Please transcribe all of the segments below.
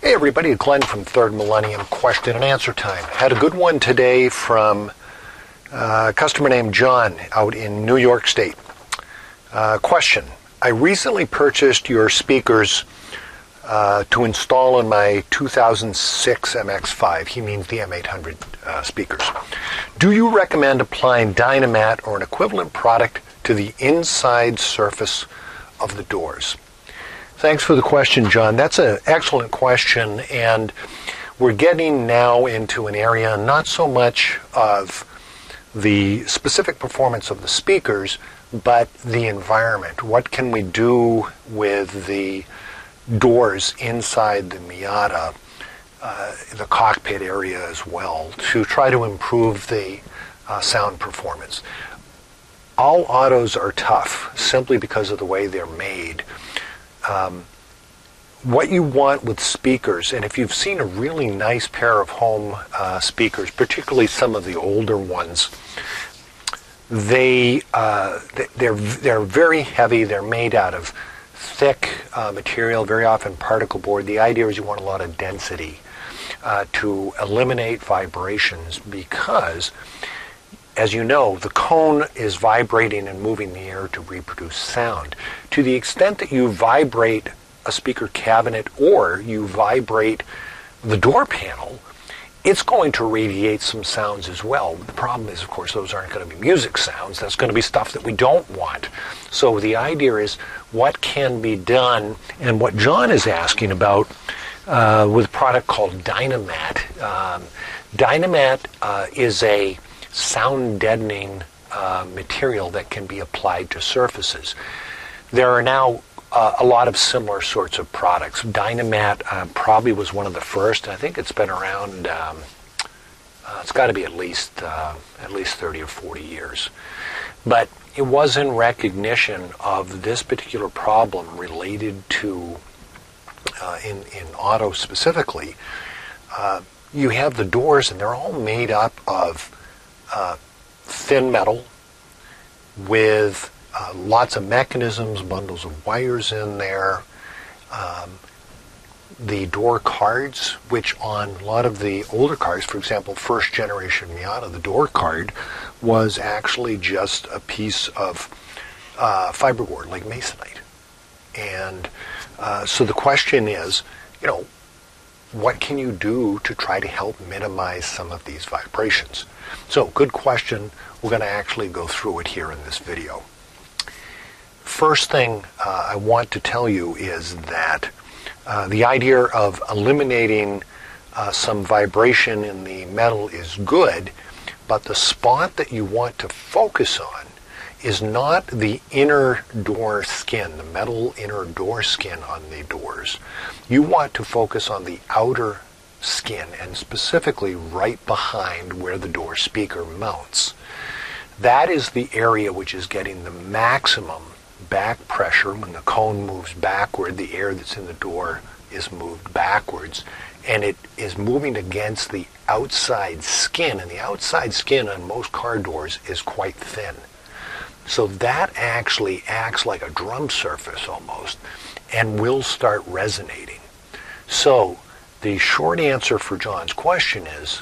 Hey everybody, Glenn from Third Millennium Question and Answer Time. Had a good one today from a customer named John out in New York State. Question: I recently purchased your speakers to install in my 2006 MX-5. He means the M800 speakers. Do you recommend applying Dynamat or an equivalent product to the inside surface of the doors? Thanks for the question, John. That's an excellent question, and we're getting now into an area not so much of the specific performance of the speakers, but the environment. What can we do with the doors inside the Miata, the cockpit area as well, to try to improve the sound performance? All autos are tough simply because of the way they're made. What you want with speakers, and if you've seen a really nice pair of home speakers, particularly some of the older ones, they're very heavy. They're made out of thick material, very often particle board. The idea is you want a lot of density to eliminate vibrations because, as you know, the cone is vibrating and moving the air to reproduce sound. To the extent that you vibrate a speaker cabinet or you vibrate the door panel, it's going to radiate some sounds as well. The problem is, of course, those aren't going to be music sounds. That's going to be stuff that we don't want. So the idea is what can be done, and what John is asking about with a product called Dynamat. Dynamat is a sound deadening material that can be applied to surfaces. There are now a lot of similar sorts of products. Dynamat probably was one of the first. I think it's been around, it's got to be at least 30 or 40 years. But it was in recognition of this particular problem related to, in auto specifically, you have the doors and they're all made up of thin metal with lots of mechanisms, bundles of wires in there. The door cards, which on a lot of the older cars, for example, first generation Miata, the door card was actually just a piece of fiberboard, like masonite. And so the question is, what can you do to try to help minimize some of these vibrations? So, good question. We're going to actually go through it here in this video. First thing I want to tell you is that the idea of eliminating some vibration in the metal is good, but the spot that you want to focus on is not the inner door skin, the metal inner door skin on the doors. You want to focus on the outer skin, and specifically right behind where the door speaker mounts. That is the area which is getting the maximum back pressure. When the cone moves backward, the air that's in the door is moved backwards, and it is moving against the outside skin, and the outside skin on most car doors is quite thin. So that actually acts like a drum surface almost, and will start resonating. So the short answer for John's question is,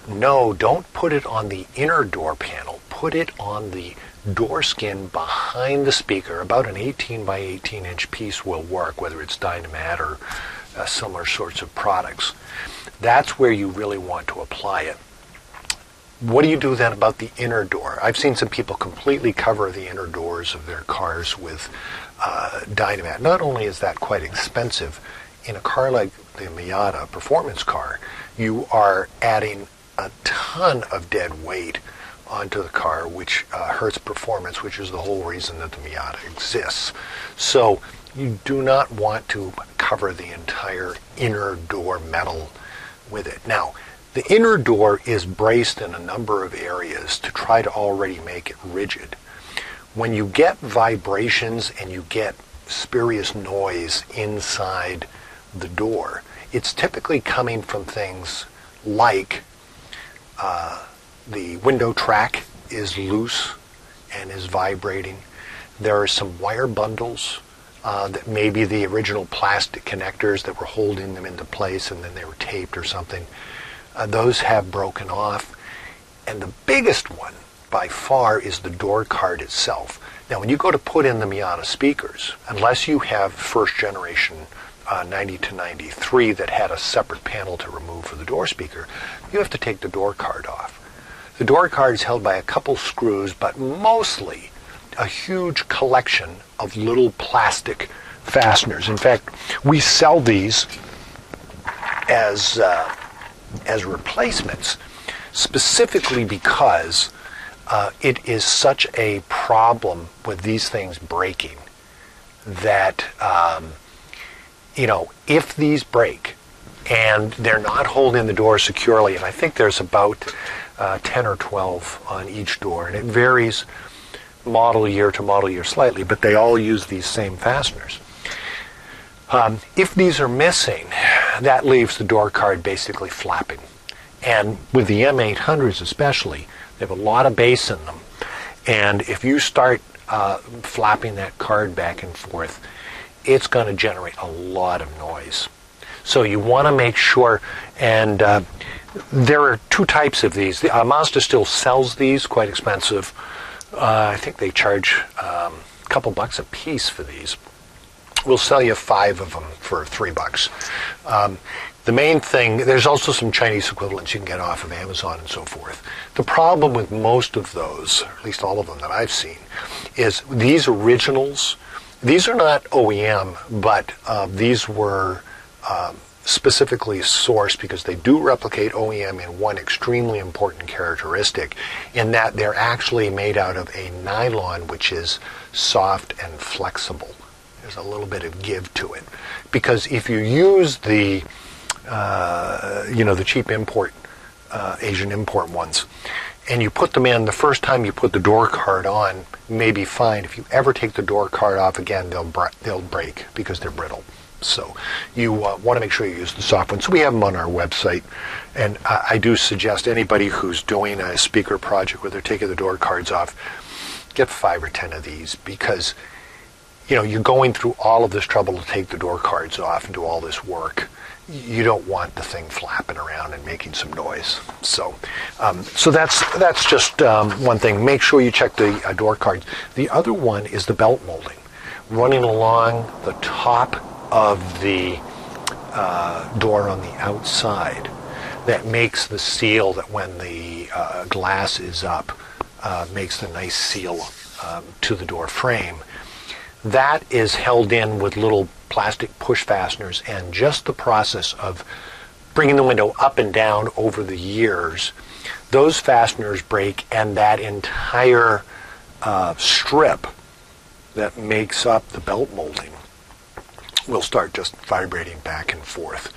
no, don't put it on the inner door panel. Put it on the door skin behind the speaker. About an 18 by 18 inch piece will work, whether it's Dynamat or similar sorts of products. That's where you really want to apply it. What do you do then about the inner door? I've seen some people completely cover the inner doors of their cars with Dynamat. Not only is that quite expensive, in a car like the Miata performance car, you are adding a ton of dead weight onto the car, which hurts performance, which is the whole reason that the Miata exists. So you do not want to cover the entire inner door metal with it. Now, the inner door is braced in a number of areas to try to already make it rigid. When you get vibrations and you get spurious noise inside the door, it's typically coming from things like the window track is loose and is vibrating. There are some wire bundles that maybe the original plastic connectors that were holding them into place and then they were taped or something, those have broken off. And the biggest one by far is the door card itself. Now when you go to put in the Miata speakers, unless you have first generation 90 to 93 that had a separate panel to remove for the door speaker, you have to take the door card off. The door card is held by a couple screws, but mostly a huge collection of little plastic fasteners. In fact, we sell these as replacements, specifically because it is such a problem with these things breaking that, if these break and they're not holding the door securely, and I think there's about 10 or 12 on each door, and it varies model year to model year slightly, but they all use these same fasteners. If these are missing, that leaves the door card basically flapping. And with the M800s especially, they have a lot of bass in them. And if you start flapping that card back and forth, it's going to generate a lot of noise. So you want to make sure, and there are two types of these. Mazda still sells these, quite expensive. I think they charge a couple bucks a piece for these. We'll sell you 5 of them for $3. The main thing, there's also some Chinese equivalents you can get off of Amazon and so forth. The problem with most of those, or at least all of them that I've seen, is these originals. These are not OEM, but these were specifically sourced because they do replicate OEM in one extremely important characteristic, in that they're actually made out of a nylon which is soft and flexible. There's a little bit of give to it. Because if you use the cheap import, Asian import ones, and you put them in, the first time you put the door card on may be fine. If you ever take the door card off again, they'll break because they're brittle. So you want to make sure you use the soft ones. So we have them on our website, and I do suggest anybody who's doing a speaker project where they're taking the door cards off, get 5 or 10 of these, because you're going through all of this trouble to take the door cards off and do all this work. You don't want the thing flapping around and making some noise. So that's just one thing. Make sure you check the door cards. The other one is the belt molding. Running along the top of the door on the outside, that makes the seal that when the glass is up, makes the nice seal to the door frame. That is held in with little plastic push fasteners, and just the process of bringing the window up and down over the years, those fasteners break, and that entire strip that makes up the belt molding will start just vibrating back and forth.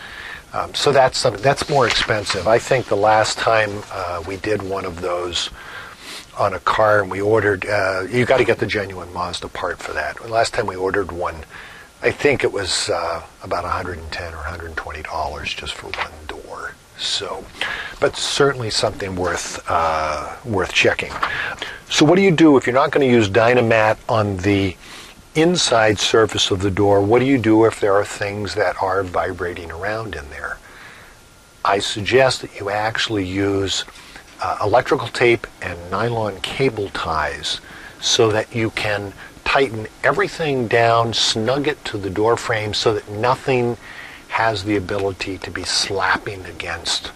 So that's more expensive. I think the last time we did one of those on a car, and we ordered, you got to get the genuine Mazda part for that. The last time we ordered one, I think it was about $110 or $120 just for one door. So, but certainly something worth checking. So what do you do if you're not going to use Dynamat on the inside surface of the door? What do you do if there are things that are vibrating around in there? I suggest that you actually use electrical tape and nylon cable ties so that you can tighten everything down, snug it to the door frame so that nothing has the ability to be slapping against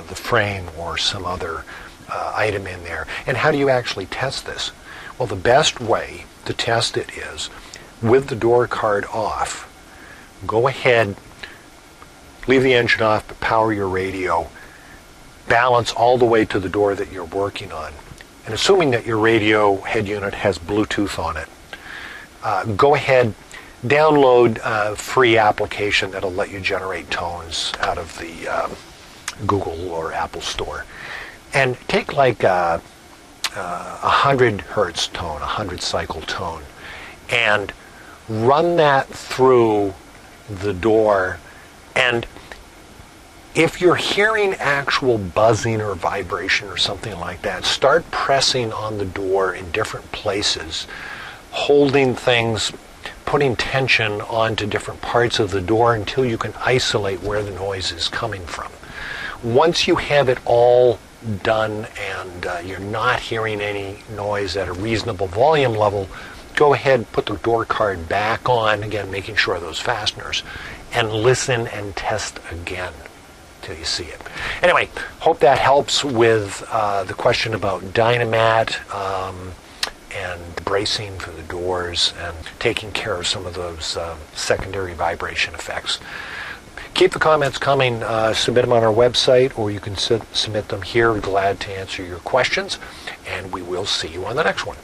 the frame or some other item in there. And how do you actually test this? Well, the best way to test it is with the door card off. Go ahead, leave the engine off, but power your radio. Balance all the way to the door that you're working on. And assuming that your radio head unit has Bluetooth on it, go ahead, download a free application that'll let you generate tones out of the Google or Apple store. And take like a 100 hertz tone, 100 cycle tone, and run that through the door. And if you're hearing actual buzzing or vibration or something like that, start pressing on the door in different places, holding things, putting tension onto different parts of the door until you can isolate where the noise is coming from. Once you have it all done and you're not hearing any noise at a reasonable volume level, go ahead, put the door card back on, again making sure those fasteners, and listen and test again till you see it. Anyway, hope that helps with the question about Dynamat and bracing for the doors and taking care of some of those secondary vibration effects. Keep the comments coming. Submit them on our website, or you can submit them here. Glad to answer your questions, and we will see you on the next one.